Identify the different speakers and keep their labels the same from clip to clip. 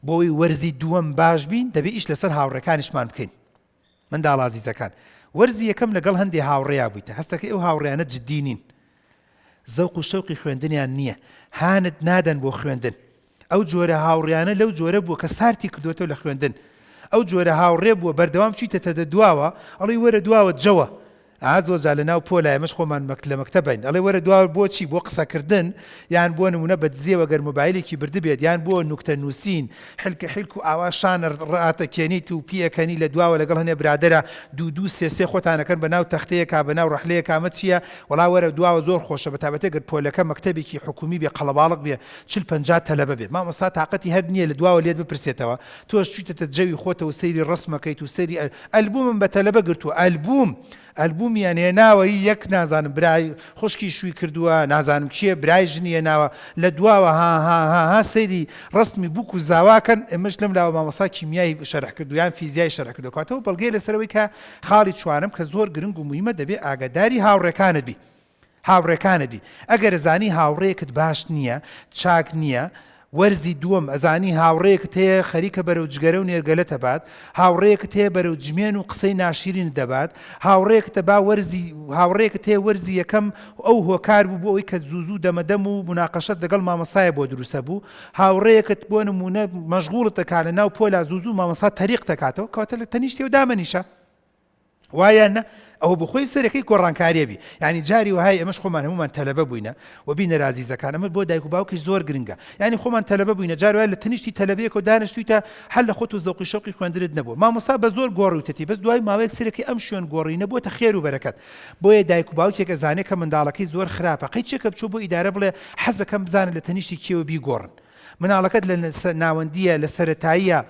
Speaker 1: بۆی وەرزی دووەم باش بین دەبێت ئیش لەسەر هاوڕێکانیشمان بکەین. منداڵ ئازیزەکان، وەرزی یەکەم لەگەڵ هەندێک هاوڕێیا بوویتە، هەستەکەی ئەو هاوڕێیانە جددی نین، زەوق و شەوقی خوێندنیان نییە، هانت نادەن بۆ خوێندن. ئەو جۆرە هاوڕێیانە لەو جۆرە بووە کە سارتی کردوێتەوە لە خوێندن. ئەو جۆرە هاوڕێ بووە بەردەوام چیتە دواوە، ئەڵێ وەرە دواوە جەوە. زۆر لە ناو پۆلای ئێمەش خۆمان لە مەکتەبین، ئەڵێ وەرە دواوە بۆچی؟ بۆ قسەکردن، یان بۆ نمونە بە دزیەوە گەر مۆبایلێکی بردبێت، یان بۆ نوکتە نووسین، حلک و ئاوا شانە ڕاتەکێنیت و پیەکەنی لە دواوە لەگەڵ هەنێ برادەرە دوو سێ خۆتانەکەن بە ناو تەختەیەکا بە ناو ڕەحلەیەکا مە چییە؟ وەڵا وەرە دواوە زۆر خۆشە، بەتابەتە گەر پۆلەکە مەکتەبێکی حکومی بێ قەڵەباڵغ بێ 40-50 تەلەبە بێ، مامۆستا تااقەتی هەر نییە لە دواوە لێت بپرسێتەوە، تۆش چیتە جەوی خۆتە و سەیری ڕسمەکەیت و سەیری ئەلبومم بە تەلەبە گرتووە. ئەلبومیان هێناوە یەک نازانم برای خوشکی شووی کردووە، نازانم کیە برای ژنی هێناوە لە دواوە ها سەیری ڕسمی بووک و زاواکەن. ئێمەش لەم لاوە مامۆستا کیمیایی شەرح کردو یان فیزیای شەرح کردو، کاتەوە بەڵگەی لەسەرەوەی کە خاڵی چوارم کە زۆر گرنگ و مهمە دەبێت ئاگاداری هاوڕێکانت بی. ئەگەر زانی هاوڕێکت باش نییە، چاک نییە، وەرزی دووەم ئەزانی هاوڕێکت هەیە خەریکە بەرەو جگەرە و نێرگەلە دەبات، هاوڕێکت هەیە بەرەو جمێن و قسەی ناشرین دەبات، هاوڕێکت هەیە وەرزی یەکەم ئەو هۆکار بوو بۆ ئەوەی کە زوو دەمەدەم و مناقەشەت لەگەڵ مامۆستایە بۆ دروستە بوو، هاوڕێکت بۆ نمونە مەشغوڵت دەکات لە ناو پۆلا زوو مامۆستا تەریق دەکاتەوە، کەواتە لە تەنیشتی و دامەنیشە. وایە نە ئەو بخۆی سەرەکەی گۆڕانکاریە بی. یعنی جاری وهای ئەمەش خۆمان هەمومان تەلەبە بووینە و بینە رازیزەکان، ئەمە بۆ دایک و باوکی زۆر گرنگە. یعنی خۆمان تەلەبە بووینە، جار وایە لە تەنیشتی تەلەبەیەک و دانیشتوویتە هەر لە خۆت و زەوقی شەوقی خوێندنت نەبووە، مامۆستا بە زۆر گۆڕیوتەتی، بەس دوای ماوەیەک سەرەکەی ئەم شوێن گۆڕینە بۆتە خێر و بەرەکەت. بۆیە دایک و باوکێک ئەزانێت کە منداڵەکەی زۆر خراپە، قەیچێکە بچوو بۆ ئیدارە بڵێ حەزەکەم بزانن لە تەنیشتی کێوە بیگۆڕن. مناڵەکەت لە ناوەندیە، لە سەرەتاییە،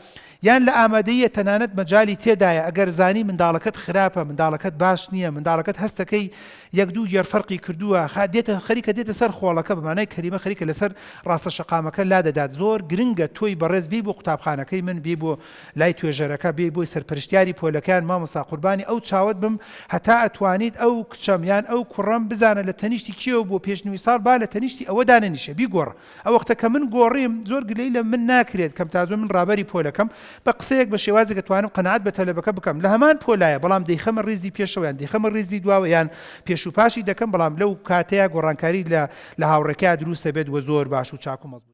Speaker 1: یان لە ئامادەیە تەنانەت مەجای تێدایە، ئەگەر زانی منداڵەکەت خراپە، منداڵەکەت باش نییە، منداڵەکەت هەستەکەی یەک دوو جێرفەرقی کردووە، دێتە خەریکە دێتە سەر خۆڵەکە، بەمانای کەریمە خەریکە لەسەر ڕاستە شەقامەکە لا دەدات. زۆر گرنگە تۆی بەڕێز بی بۆ قوتابخانەکەی من، بی بۆ لای توێژەرەکە، بی بۆی سەرپەرشتیاری پۆلەکان، مامۆستا قوربانی ئەو چاوت بم هەتا ئەتوانیت ئەو کچەم یان ئەو کوڕەم بزانە لە تەنیشتی کێوە بۆ پێشنووی ساڵ با لە تەنیشتی ئەوە دانەنیشە بیگۆڕە. ئەو وەختە کە من گۆڕیم زۆر گلەی لە من ناکرێت، کەم تازۆ من ڕابەری پۆلەکەم بە قسەیەک بە شێوازێک دەتوانم قەنەعەت بە تەلەبەکە بکەم لە هەمان پۆلایە، بەڵام دەیخەمە ڕێزی پێشەوە یان دەیخەمە ڕێزی دواوە یان پێش و پاشی دەکەم، بەڵام لەو کاتەیە گۆڕانکاری لە هاوڕێکەیە دروستە بێت و زۆر باش و چاک و مەزبوط.